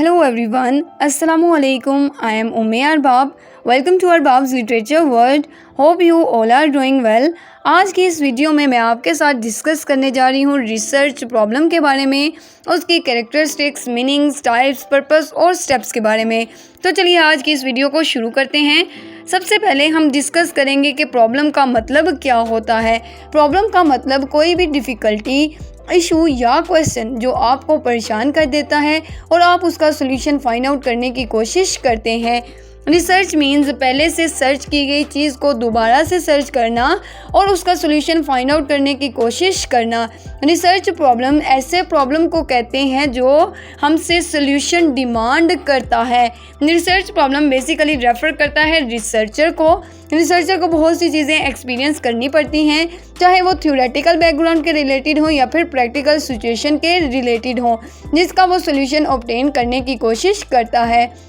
Hello everyone, Assalamu alaikum. I am Umair Bab. Welcome to our Bab's Literature World. Hope you all are doing well. आज की इस video में मैं आपके साथ डिस्कस करने जा रही हूँ रिसर्च प्रॉब्लम के बारे में, उसकी कैरेक्टरिस्टिक्स, मीनिंग्स, टाइप्स, पर्पस और स्टेप्स के बारे में। तो चलिए आज की इस वीडियो को शुरू करते हैं। सबसे पहले हम डिस्कस करेंगे कि प्रॉब्लम का मतलब क्या होता है। प्रॉब्लम का मतलब कोई भी डिफ़िकल्टी, इशू या क्वेश्चन जो आपको परेशान कर देता है और आप उसका सोल्यूशन फाइंड आउट करने की कोशिश करते हैं। रिसर्च मीन्स पहले से सर्च की गई चीज़ को दोबारा से सर्च करना और उसका सोल्यूशन फाइंड आउट करने की कोशिश करना। रिसर्च प्रॉब्लम ऐसे प्रॉब्लम को कहते हैं जो हमसे सोल्यूशन डिमांड करता है। रिसर्च प्रॉब्लम बेसिकली रेफर करता है रिसर्चर को बहुत सी चीज़ें एक्सपीरियंस करनी पड़ती हैं, चाहे वो थ्योरेटिकल बैकग्राउंड के रिलेटेड हो या फिर प्रैक्टिकल सिचुएशन के रिलेटेड हो, जिसका वो सोल्यूशन ऑब्टेन करने की कोशिश करता है।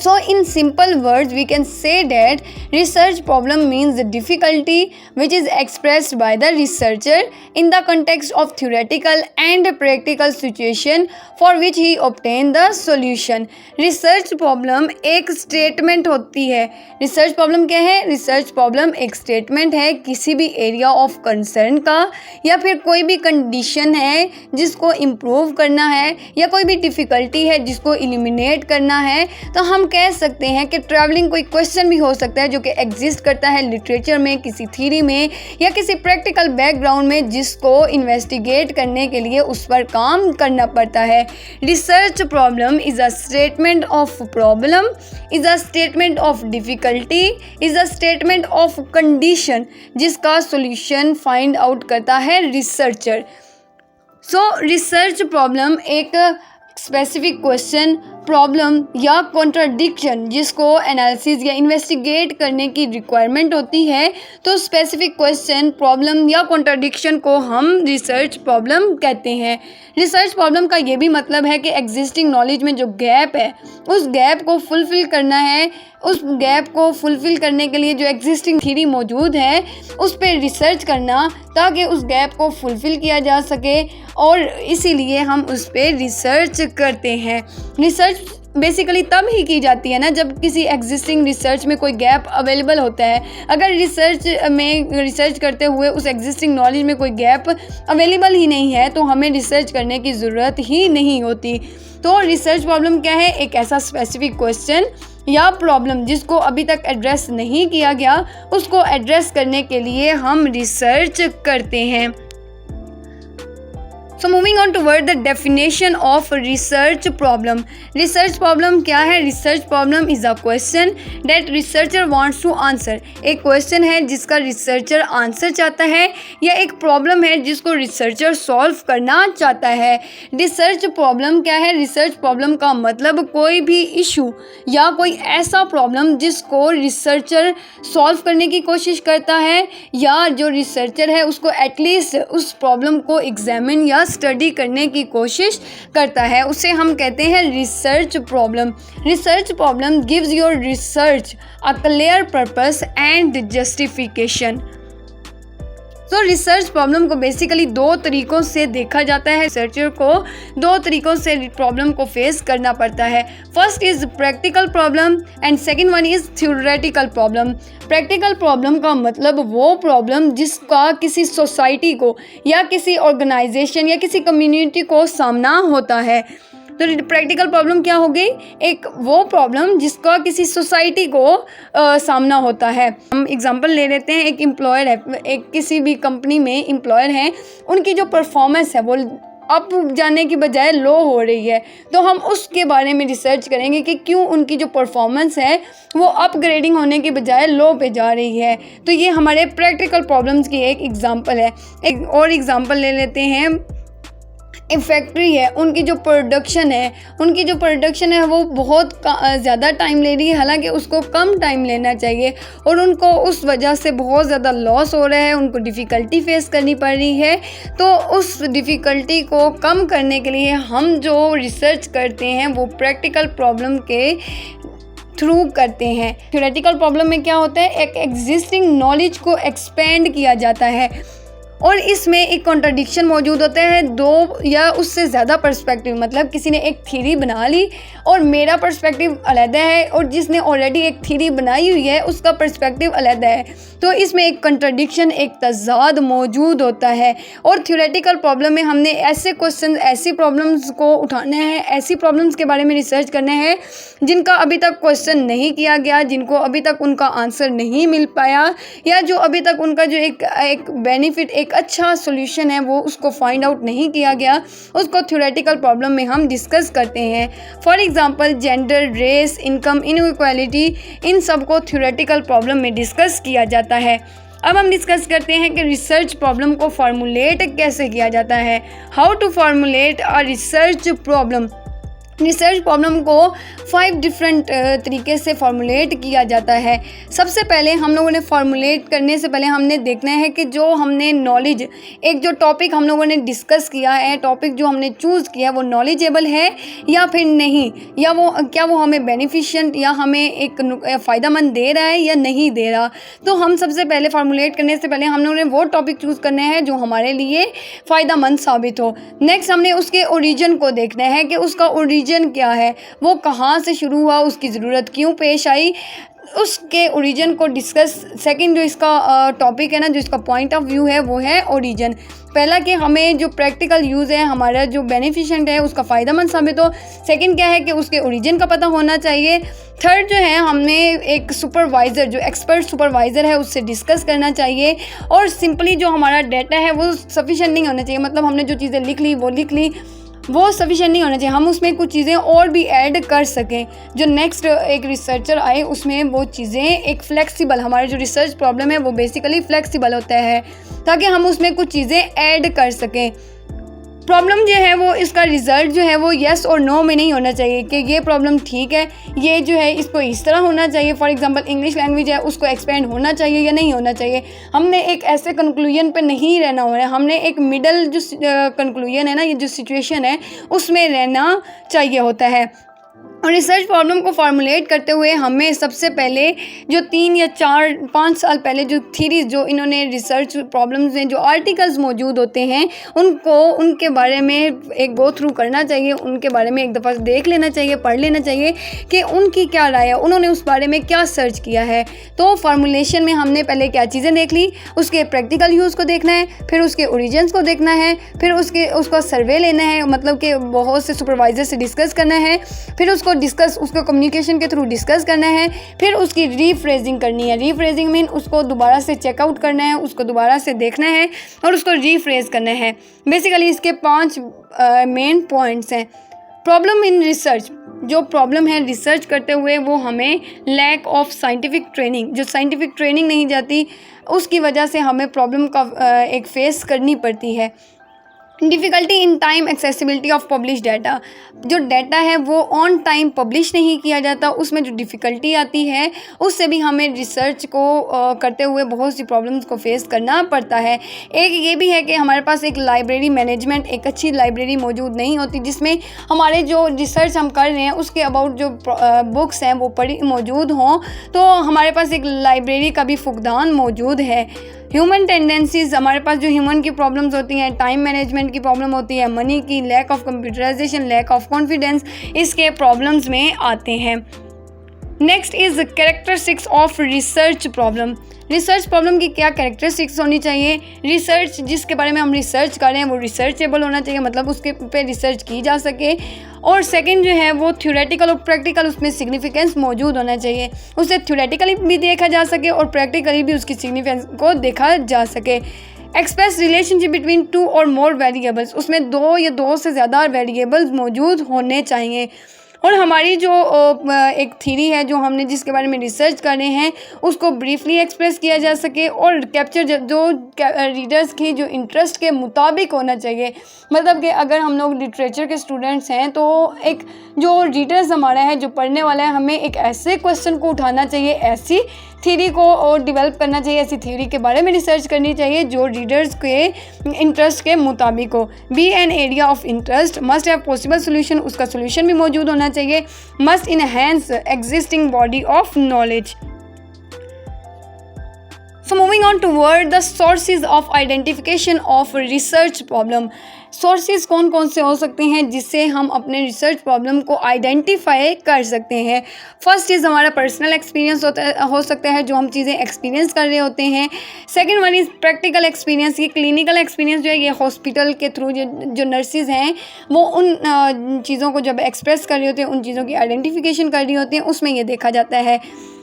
So in simple words we can say that research problem means the difficulty which is expressed by the researcher in the context of theoretical and practical situation for which he obtain the solution। research problem एक statement होती है। research problem क्या है? research problem एक statement है किसी भी area of concern का, या फिर कोई भी condition है जिसको improve करना है, या कोई भी difficulty है जिसको eliminate करना है। तो हम कह सकते हैं कि ट्रैवलिंग कोई क्वेश्चन भी हो सकता है जो कि एग्जिस्ट करता है लिटरेचर में, किसी थ्योरी में या किसी प्रैक्टिकल बैकग्राउंड में, जिसको इन्वेस्टिगेट करने के लिए उस पर काम करना पड़ता है। Research problem is a statement of problem, is a statement of difficulty, is a statement of condition जिसका सोल्यूशन फाइंड आउट करता है रिसर्चर। सो रिसर्च प्रॉब्लम एक स्पेसिफिक क्वेश्चन, प्रॉब्लम या कॉन्ट्राडिक्शन जिसको एनालिसिस या इन्वेस्टिगेट करने की रिक्वायरमेंट होती है, तो स्पेसिफिक क्वेश्चन, प्रॉब्लम या कॉन्ट्राडिक्शन को हम रिसर्च प्रॉब्लम कहते हैं। रिसर्च प्रॉब्लम का ये भी मतलब है कि एग्जिस्टिंग नॉलेज में जो गैप है उस गैप को फुलफ़िल करना है। उस गैप को फुलफ़िल करने के लिए जो एग्जिस्टिंग थ्योरी मौजूद है उस पर रिसर्च करना ताकि उस गैप को फुलफ़िल किया जा सके, और इसीलिए हम उस पर रिसर्च करते हैं। रिसर्च बेसिकली तब ही की जाती है ना जब किसी एग्जिस्टिंग रिसर्च में कोई गैप अवेलेबल होता है। अगर रिसर्च करते हुए उस एग्जिस्टिंग नॉलेज में कोई गैप अवेलेबल ही नहीं है तो हमें रिसर्च करने की ज़रूरत ही नहीं होती। तो रिसर्च प्रॉब्लम क्या है? एक ऐसा स्पेसिफिक क्वेश्चन या प्रॉब्लम जिसको अभी तक एड्रेस नहीं किया गया, उसको एड्रेस करने के लिए हम रिसर्च करते हैं। So moving on toward the definition of research problem। research problem क्या है? research problem is a question that researcher wants to answer। एक question है जिसका researcher answer चाहता है, या एक problem है जिसको researcher solve करना चाहता है। research problem क्या है? research problem का मतलब कोई भी issue या कोई ऐसा problem जिसको researcher solve करने की कोशिश करता है, या जो researcher है उसको at least उस problem को examine या स्टडी करने की कोशिश करता है, उसे हम कहते हैं research problem. Research problem gives your research a clear purpose and justification. तो रिसर्च प्रॉब्लम को बेसिकली दो तरीक़ों से देखा जाता है। रिसर्चर को दो तरीक़ों से प्रॉब्लम को फेस करना पड़ता है। First is practical problem and second one is theoretical problem. Practical problem का मतलब वो प्रॉब्लम जिसका किसी सोसाइटी को या किसी ऑर्गेनाइजेशन या किसी कम्युनिटी को सामना होता है। तो प्रैक्टिकल प्रॉब्लम क्या हो गई? एक वो प्रॉब्लम जिसका किसी सोसाइटी को सामना होता है। हम एग्जांपल ले लेते हैं, एक एम्प्लॉयर है, एक किसी भी कंपनी में एम्प्लॉयर हैं, उनकी जो परफॉर्मेंस है वो अप जाने की बजाय लो हो रही है, तो हम उसके बारे में रिसर्च करेंगे कि क्यों उनकी जो परफॉर्मेंस है वो अपग्रेडिंग होने की बजाय लो पे जा रही है। तो ये हमारे प्रैक्टिकल प्रॉब्लम्स की एक एग्जांपल है। एक और एग्जांपल ले लेते हैं, एक फैक्ट्री है, उनकी जो प्रोडक्शन है वो बहुत ज़्यादा टाइम ले रही है, हालांकि उसको कम टाइम लेना चाहिए, और उनको उस वजह से बहुत ज़्यादा लॉस हो रहा है, उनको डिफ़िकल्टी फेस करनी पड़ रही है। तो उस डिफ़िकल्टी को कम करने के लिए हम जो रिसर्च करते हैं वो प्रैक्टिकल प्रॉब्लम के थ्रू करते हैं। थ्योरेटिकल प्रॉब्लम में क्या होता है? एक एग्जिस्टिंग नॉलेज को एक्सपेंड किया जाता है, और इसमें एक कॉन्ट्रडिक्शन मौजूद होता है, दो या उससे ज़्यादा पर्सपेक्टिव, मतलब किसी ने एक थ्योरी बना ली और मेरा पर्सपेक्टिव अलहदा है और जिसने ऑलरेडी एक थ्योरी बनाई हुई है उसका पर्सपेक्टिव अलहदा है, तो इसमें एक कॉन्ट्रडिक्शन, एक तज़ाद मौजूद होता है। और थ्योरेटिकल प्रॉब्लम में हमने ऐसे क्वेश्चन, ऐसी प्रॉब्लम्स को उठाना है, ऐसी प्रॉब्लम्स के बारे में रिसर्च करना है जिनका अभी तक क्वेश्चन नहीं किया गया, जिनको अभी तक उनका आंसर नहीं मिल पाया, या जो अभी तक उनका जो एक बेनिफिट, एक अच्छा सोल्यूशन है वो उसको फाइंड आउट नहीं किया गया, उसको थ्योरेटिकल प्रॉब्लम में हम डिस्कस करते हैं। For example gender, race, income inequality, इन सब को थ्योरेटिकल प्रॉब्लम में डिस्कस किया जाता है। अब हम डिस्कस करते हैं कि रिसर्च प्रॉब्लम को फॉर्मुलेट कैसे किया जाता है। How to formulate a research problem. Research problem को 5 डिफरेंट तरीके से फॉर्मुलेट किया जाता है। सबसे पहले हम लोगों ने फॉर्मुलेट करने से पहले हमने देखना है कि जो हमने नॉलेज, एक जो टॉपिक हम लोगों ने डिस्कस किया है, टॉपिक जो हमने चूज़ किया है वो नॉलेजेबल है या फिर नहीं, या वो क्या वो हमें बेनिफिशिएंट या हमें एक फ़ायदेमंद दे रहा है या नहीं दे रहा। तो हम सबसे पहले फॉर्मुलेट करने से पहले हम लोगों ने वो टॉपिक चूज़ करना है जो हमारे लिए फ़ायदेमंद साबित हो। नेक्स्ट हमने उसके ओरिजिन को देखना है कि उसका ओरिजिन क्या है, वो कहाँ से शुरू हुआ, उसकी ज़रूरत क्यों पेश आई, उसके ओरिजिन को डिस्कस। सेकंड जो इसका टॉपिक है ना, जो इसका पॉइंट ऑफ व्यू है वो है ओरिजिन। पहला कि हमें जो प्रैक्टिकल यूज़ है, हमारा जो बेनिफिशिएंट है उसका फ़ायदेमंद साबित हो। सेकंड क्या है कि उसके ओरिजिन का पता होना चाहिए। थर्ड जो है हमने एक सुपरवाइज़र, जो एक्सपर्ट सुपरवाइज़र है उससे डिस्कस करना चाहिए। और सिंपली जो हमारा डाटा है वो सफिशिएंट नहीं होना चाहिए, मतलब हमने जो चीज़ें लिख ली वो सफिशिएंट नहीं होना चाहिए, हम उसमें कुछ चीज़ें और भी ऐड कर सकें। जो नेक्स्ट एक रिसर्चर आए उसमें वो चीज़ें एक फ्लेक्सिबल, हमारे जो रिसर्च प्रॉब्लम है वो बेसिकली फ्लेक्सिबल होता है ताकि हम उसमें कुछ चीज़ें ऐड कर सकें। प्रॉब्लम जो है वो इसका रिज़ल्ट जो है वो येस और नो में नहीं होना चाहिए कि ये प्रॉब्लम ठीक है, ये जो है इसको इस तरह होना चाहिए। फॉर एग्जांपल इंग्लिश लैंग्वेज है, उसको एक्सपेंड होना चाहिए या नहीं होना चाहिए। हमने एक ऐसे कंक्लूजन पे नहीं रहना हो रहा है, हमने एक मिडल जो कंक्लूजन है ना, ये जो सिचुएशन है उसमें रहना चाहिए होता है। और रिसर्च प्रॉब्लम को फॉर्मुलेट करते हुए हमें सबसे पहले जो 3 या 4-5 साल पहले जो थीरीज, जो इन्होंने रिसर्च प्रॉब्लम्स में जो आर्टिकल्स मौजूद होते हैं उनके बारे में एक गो थ्रू करना चाहिए, उनके बारे में एक दफ़ा देख लेना चाहिए, पढ़ लेना चाहिए कि उनकी क्या राय है, उन्होंने उस बारे में क्या सर्च किया है। तो फार्मूलेशन में हमने पहले क्या चीज़ें देख ली, उसके प्रैक्टिकल यूज़ को देखना है, फिर उसके ओरिजिन्स को देखना है, फिर उसका सर्वे लेना है, मतलब कि बहुत से सुपरवाइज़र से डिस्कस करना है, फिर उसको कम्युनिकेशन के थ्रू डिस्कस करना है, फिर उसकी रीफ्रेजिंग करनी है। रीफ्रेजिंग मीन उसको दोबारा से चेकआउट करना है, उसको दोबारा से देखना है और उसको रीफ्रेज करना है। बेसिकली इसके 5 मेन पॉइंट्स हैं। प्रॉब्लम इन रिसर्च, जो प्रॉब्लम है रिसर्च करते हुए वो हमें लैक ऑफ साइंटिफिक ट्रेनिंग, जो साइंटिफिक ट्रेनिंग नहीं जाती उसकी वजह से हमें प्रॉब्लम का एक फेस करनी पड़ती है। Difficulty in time accessibility of publish data, जो डाटा है वो ऑन टाइम पब्लिश नहीं किया जाता, उसमें जो डिफ़िकल्टी आती है उससे भी हमें रिसर्च को करते हुए बहुत सी प्रॉब्लम्स को फेस करना पड़ता है। एक ये भी है कि हमारे पास एक लाइब्रेरी मैनेजमेंट, एक अच्छी लाइब्रेरी मौजूद नहीं होती जिसमें हमारे जो रिसर्च हम कर रहे हैं उसके अबाउट जो बुक्स हैं वो मौजूद हों, तो हमारे पास एक लाइब्रेरी का भी फुकदान मौजूद है। ह्यूमन टेंडेंसीज़, हमारे पास जो ह्यूमन की प्रॉब्लम्स होती हैं, टाइम मैनेजमेंट की प्रॉब्लम होती है, मनी की, lack of computerisation, lack of confidence, इसके प्रॉब्लम्स में आते हैं। Next is characteristics of research problem. Research problem की क्या कैरेक्टरिस्टिक्स होनी चाहिए। रिसर्च जिसके बारे में हम रिसर्च कर रहे हैं वो रिसर्चेबल होना चाहिए, मतलब उसके पे रिसर्च की जा सके। और सेकंड जो है वो थ्योरेटिकल और प्रैक्टिकल, उसमें सिग्निफिकेंस मौजूद होना चाहिए, उसे थ्योरेटिकली भी देखा जा सके और प्रैक्टिकली भी उसकी सिग्निफिकेंस को देखा जा सके। एक्सप्रेस रिलेशनशिप बिटवीन 2 और मोर वेरिएबल्स, उसमें 2 या 2 से ज़्यादा वेरिएबल्स मौजूद होने चाहिए। और हमारी जो एक थ्योरी है जो हमने जिसके बारे में रिसर्च कर रहे हैं उसको ब्रीफली एक्सप्रेस किया जा सके और कैप्चर जो रीडर्स की जो इंटरेस्ट के मुताबिक होना चाहिए। मतलब कि अगर हम लोग लिटरेचर के स्टूडेंट्स हैं तो एक जो रीडर्स हमारा है, जो पढ़ने वाला है, हमें एक ऐसे क्वेश्चन को उठाना चाहिए, ऐसी थ्योरी को डेवलप करना चाहिए, ऐसी थ्योरी के बारे में रिसर्च करनी चाहिए जो रीडर्स के इंटरेस्ट के मुताबिक हो। Be in area of interest, must have possible solution, उसका सोल्यूशन भी मौजूद होना चाहिए। Must enhance existing body of knowledge. So moving on toward the sources of identification of research problem. Sources कौन कौन से हो सकते हैं जिससे हम अपने रिसर्च प्रॉब्लम को आइडेंटिफाई कर सकते हैं। फर्स्ट इज़ हमारा पर्सनल एक्सपीरियंस हो सकता है, जो हम चीज़ें एक्सपीरियंस कर रहे होते हैं। Second one is practical experience. ये क्लिनिकल एक्सपीरियंस जो है ये हॉस्पिटल के थ्रू जो नर्सिज़ हैं वो उन चीज़ों को जब एक्सप्रेस कर रही होती हैं, उन चीज़ों की आइडेंटिफिकेशन कर रही होती हैं, उसमें ये देखा जाता है।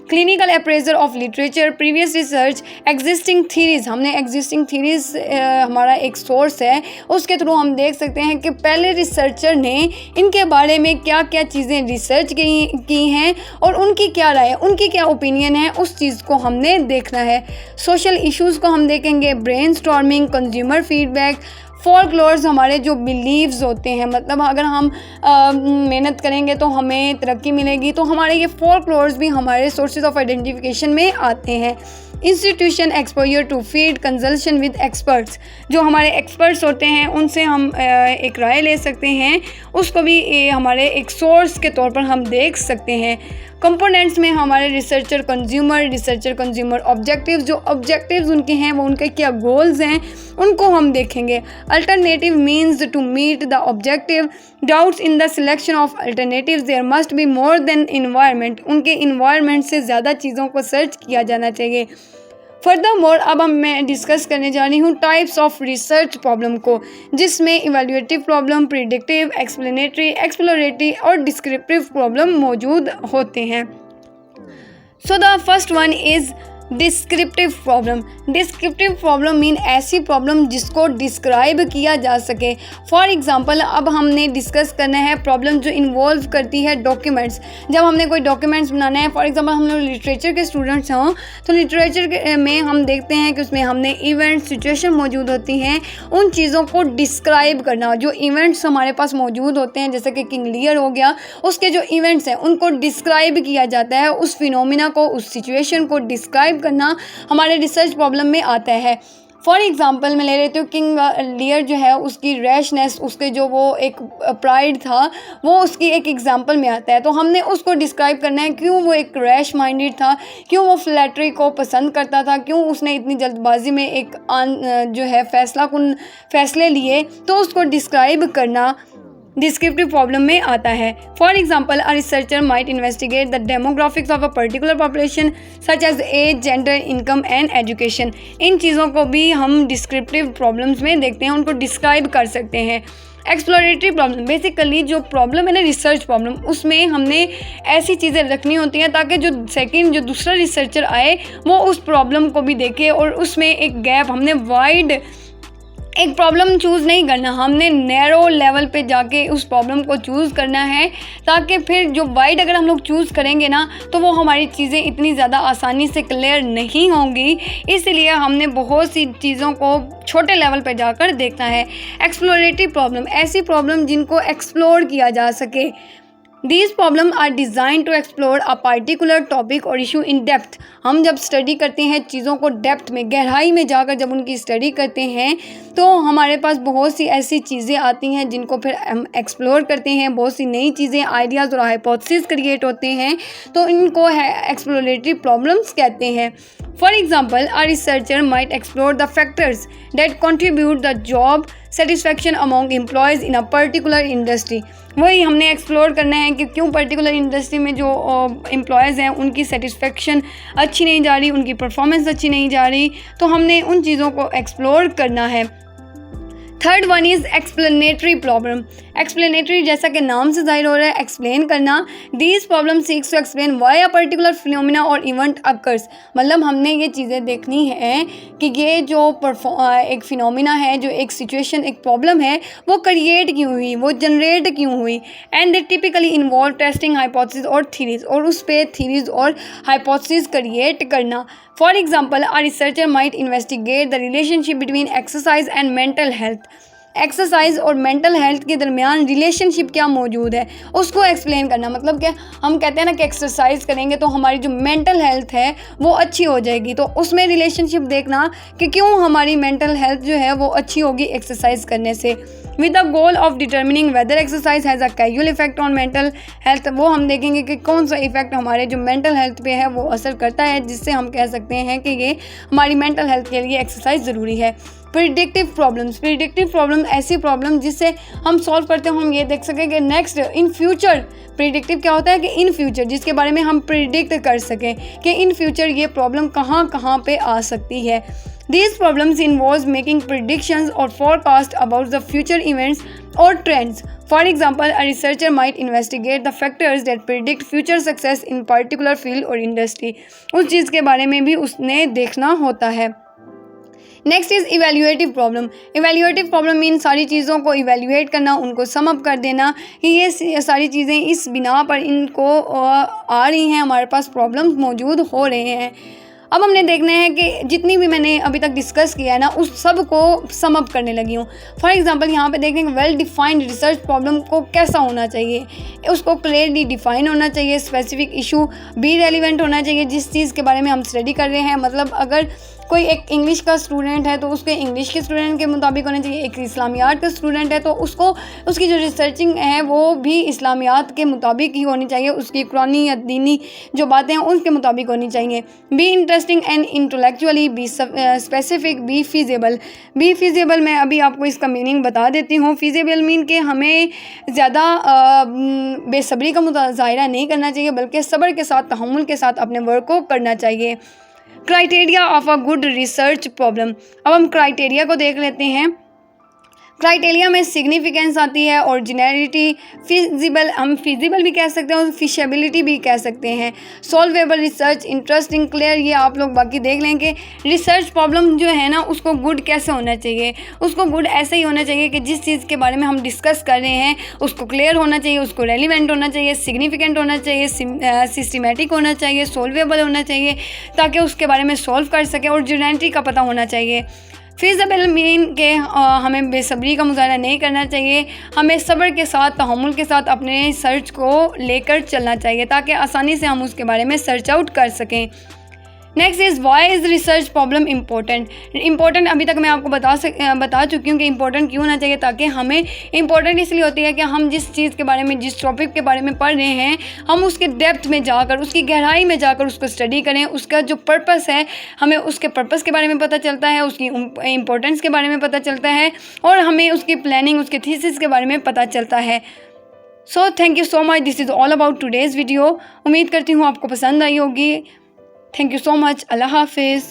Clinical appraisal of literature, previous research, existing theories. हमने एग्जिस्टिंग थीरीज़ हमारा एक सोर्स है, उसके थ्रू हम देख सकते हैं कि पहले रिसर्चर ने इनके बारे में क्या क्या चीज़ें रिसर्च की हैं और उनकी क्या राय है, उनकी क्या ओपिनियन है, उस चीज़ को हमने देखना है। सोशल इश्यूज़ को हम देखेंगे, ब्रेन स्टॉर्मिंग, कंज्यूमर फीडबैक, फोल्कलोर्स हमारे जो बिलीव्स होते हैं, मतलब अगर हम मेहनत करेंगे तो हमें तरक्की मिलेगी, तो हमारे ये फोल्कलोर्स भी हमारे सोर्सेज ऑफ आइडेंटिफिकेशन में आते हैं। Institution, exposure to field, consultation with experts. जो हमारे एक्सपर्ट्स होते हैं उनसे हम एक राय ले सकते हैं, उसको भी हमारे एक सोर्स के तौर पर हम देख सकते हैं। कंपोनेंट्स में हमारे रिसर्चर कंज्यूमर ऑब्जेक्टिव्स, जो ऑब्जेक्टिव्स उनके हैं वो उनके क्या गोल्स हैं उनको हम देखेंगे। Alternative means to meet the objective, doubts in the selection of alternatives, there must be more than environment. उनके इन्वायरमेंट से ज़्यादा चीज़ों को सर्च किया जाना चाहिए। फर्दरमोर अब मैं डिस्कस करने जा रही हूँ टाइप्स ऑफ रिसर्च प्रॉब्लम को, जिसमें evaluative problem, predictive, explanatory, exploratory और डिस्क्रिप्टिव प्रॉब्लम मौजूद होते हैं। So the first one is descriptive problem. Descriptive problem mean ऐसी प्रॉब्लम जिसको डिस्क्राइब किया जा सके। फॉर एग्जांपल अब हमने डिस्कस करना है प्रॉब्लम जो इन्वॉल्व करती है डॉक्यूमेंट्स। जब हमने कोई डॉक्यूमेंट्स बनाना है, फॉर एग्जांपल हम लोग लिटरेचर के स्टूडेंट्स हों तो लिटरेचर में हम देखते हैं कि उसमें हमने इवेंट, सिचुएशन मौजूद होती हैं, उन चीज़ों को डिस्क्राइब करना। जो इवेंट्स हमारे पास मौजूद होते हैं जैसे कि किंग लियर हो गया, उसके जो इवेंट्स हैं उनको डिस्क्राइब किया जाता है, उस फिनोमिना को, उस सिचुएशन को डिस्क्राइब करना हमारे रिसर्च प्रॉब्लम में आता है। फॉर एग्जांपल मैं ले लेती हूँ किंग लियर जो है उसकी रैशनेस, उसके जो वो एक प्राइड था वो उसकी एक एग्जांपल में आता है, तो हमने उसको डिस्क्राइब करना है क्यों वो एक रैश माइंडेड था, क्यों वो फ्लैटरी को पसंद करता था, क्यों उसने इतनी जल्दबाजी में एक जो है फैसले लिए, तो उसको डिस्क्राइब करना डिस्क्रिप्टिव प्रॉब्लम में आता है। For example a researcher might investigate the demographics of a particular population such as age, gender, income and education. इन चीज़ों को भी हम डिस्क्रिप्टिव प्रॉब्लम्स में देखते हैं, उनको डिस्क्राइब कर सकते हैं। एक्सप्लोरेटरी प्रॉब्लम, बेसिकली जो प्रॉब्लम है ना रिसर्च प्रॉब्लम, उसमें हमने ऐसी चीज़ें रखनी होती हैं ताकि जो दूसरा रिसर्चर आए वो उस प्रॉब्लम को भी देखे और उसमें एक गैप, हमने वाइड एक प्रॉब्लम चूज़ नहीं करना, हमने नैरो लेवल पे जाके उस प्रॉब्लम को चूज़ करना है, ताकि फिर जो वाइड अगर हम लोग चूज़ करेंगे ना तो वो हमारी चीज़ें इतनी ज़्यादा आसानी से क्लियर नहीं होंगी। इसलिए हमने बहुत सी चीज़ों को छोटे लेवल पे जाकर देखना है। एक्सप्लोरेटरी प्रॉब्लम, ऐसी प्रॉब्लम जिनको एक्सप्लोर किया जा सके। These problems are designed to explore a particular topic or issue in depth। हम जब स्टडी करते हैं चीज़ों को डेप्थ में, गहराई में जाकर जब उनकी स्टडी करते हैं तो हमारे पास बहुत सी ऐसी चीज़ें आती हैं जिनको फिर हम एक्सप्लोर करते हैं, बहुत सी नई चीज़ें, आइडियाज़ और हाइपोथेसिस क्रिएट होते हैं, तो इनको एक्सप्लोरेटरी प्रॉब्लम्स कहते हैं। For example a researcher might explore the factors that contribute the job satisfaction among employees in a particular industry. वही हमने एक्सप्लोर करना है कि क्यों पर्टिकुलर इंडस्ट्री में जो एम्प्लॉयज़ हैं उनकी सेटिस्फैक्शन अच्छी नहीं जा रही, उनकी परफॉर्मेंस अच्छी नहीं जा रही, तो हमने उन चीज़ों को एक्सप्लोर करना है। Third one is explanatory problem. Explanatory जैसा कि नाम से जाहिर हो रहा है, एक्सप्लेन करना। These problem seeks to explain why a particular phenomena or event occurs. मतलब हमने ये चीज़ें देखनी है कि ये जो एक फिनोमिना है, जो एक सिचुएशन, एक प्रॉब्लम है, वो क्रिएट क्यों हुई, वो जनरेट क्यों हुई। And they typically involve testing hypothesis और थीरीज, और उस पर थीरीज और हाइपोथेसिस क्रिएट करना। For example a researcher might investigate the relationship between exercise and mental health. Exercise और मेंटल हेल्थ के दरमियान रिलेशनशिप क्या मौजूद है उसको एक्सप्लेन करना। मतलब क्या हम कहते हैं ना कि एक्सरसाइज करेंगे तो हमारी जो मेंटल हेल्थ है वो अच्छी हो जाएगी, तो उसमें रिलेशनशिप देखना कि क्यों हमारी मेंटल हेल्थ जो है वो अच्छी होगी एक्सरसाइज करने से। With the goal of determining whether exercise has a casual effect on mental health. वो हम देखेंगे कि कौन सा इफेक्ट हमारे जो मेंटल हेल्थ पे है वो असर करता है, जिससे हम कह सकते हैं कि ये हमारी मेंटल हेल्थ के लिए एक्सरसाइज ज़रूरी है। प्रिडिक्टिव प्रॉब्लम ऐसी प्रॉब्लम जिससे हम सॉल्व करते हैं, हम ये देख सकें कि नेक्स्ट इन फ्यूचर। प्रिडिक्टिव क्या होता है कि इन फ्यूचर, जिसके बारे में हम प्रिडिक्ट कर सकें कि इन फ्यूचर ये प्रॉब्लम कहाँ कहाँ पे आ सकती है। These problems involve making predictions or forecast about the future events or trends. For example, a researcher might investigate the factors that predict future success in particular field or industry. उस चीज़ के बारे में भी उसने देखना होता है। नेक्स्ट इज़ इवेल्यूएटिव प्रॉब्लम मीन सारी चीज़ों को इवेल्यूएट करना, उनको सम अप कर देना कि ये सारी चीज़ें इस बिना पर इनको आ रही हैं, हमारे पास प्रॉब्लम्स मौजूद हो रहे हैं। अब हमने देखना है कि जितनी भी मैंने अभी तक डिस्कस किया है ना, उस सब को सम अप करने लगी हूँ। फॉर एग्जांपल यहाँ पे देखेंगे वेल डिफाइंड रिसर्च प्रॉब्लम को कैसा होना चाहिए, उसको क्लियरली डिफाइन होना चाहिए, स्पेसिफिक इशू भी रेलिवेंट होना चाहिए जिस चीज़ के बारे में हम स्टडी कर रहे हैं। मतलब अगर कोई एक इंग्लिश का स्टूडेंट है तो उसके इंग्लिश के स्टूडेंट के मुताबिक होना चाहिए, एक इस्लामियात का स्टूडेंट है तो उसको उसकी जो रिसर्चिंग है वो भी इस्लामियात के मुताबिक ही होनी चाहिए, उसकी कुरानी या दीनी जो बातें हैं उनके मुताबिक होनी चाहिए। Be interesting and intellectually, be specific, be feasible मैं अभी आपको इसका मीनिंग बता देती हूँ। फिजिबल मीन कि हमें ज़्यादा बेसब्री का मुजाहिरा नहीं करना चाहिए, बल्कि सब्र के साथ, तहम्मुल के साथ अपने वर्क को करना चाहिए। Criteria of a good research problem. अब हम क्राइटेरिया को देख लेते हैं। क्राइटेरिया में सिग्निफिकेंस आती है, ओरिजिनलिटी, फिजिबल, हम फिजिबल भी कह सकते हैं और फिशेबिलिटी भी कह सकते हैं। सॉल्वेबल रिसर्च, इंटरेस्टिंग, क्लियर, ये आप लोग बाकी देख लें कि रिसर्च प्रॉब्लम जो है ना उसको गुड कैसे होना चाहिए। उसको गुड ऐसे ही होना चाहिए कि जिस चीज़ के बारे में हम डिस्कस कर रहे हैं उसको क्लियर होना चाहिए, उसको रेलिवेंट होना चाहिए, सिग्निफिकेंट होना चाहिए, सिस्टमेटिक होना चाहिए, सॉल्वेबल होना चाहिए ताकि उसके बारे में सॉल्व कर सके, ओरिजिनलिटी का पता होना चाहिए। फिजिबल मीन के हमें बेसब्री का मुजाहरा नहीं करना चाहिए, हमें सब्र के साथ, तहम्मुल के साथ अपने सर्च को लेकर चलना चाहिए ताकि आसानी से हम उसके बारे में सर्च आउट कर सकें। Next is why is research problem important अभी तक मैं आपको बता चुकी हूँ कि इम्पोर्टेंट क्यों होना चाहिए। ताकि हमें इम्पोर्टेंट इसलिए होती है कि हम जिस चीज़ के बारे में, जिस टॉपिक के बारे में पढ़ रहे हैं, हम उसके डेप्थ में जाकर, उसकी गहराई में जाकर उसको स्टडी करें। उसका जो पर्पस है, हमें उसके पर्पस के बारे में पता चलता है, उसकी इम्पोर्टेंस के बारे में पता चलता है और हमें उसकी प्लानिंग, उसके थीसिस के बारे में पता चलता है। So thank you so much, this is all about today's video. उम्मीद करती हूँ आपको पसंद आई होगी। Thank you so much. Allah Hafiz.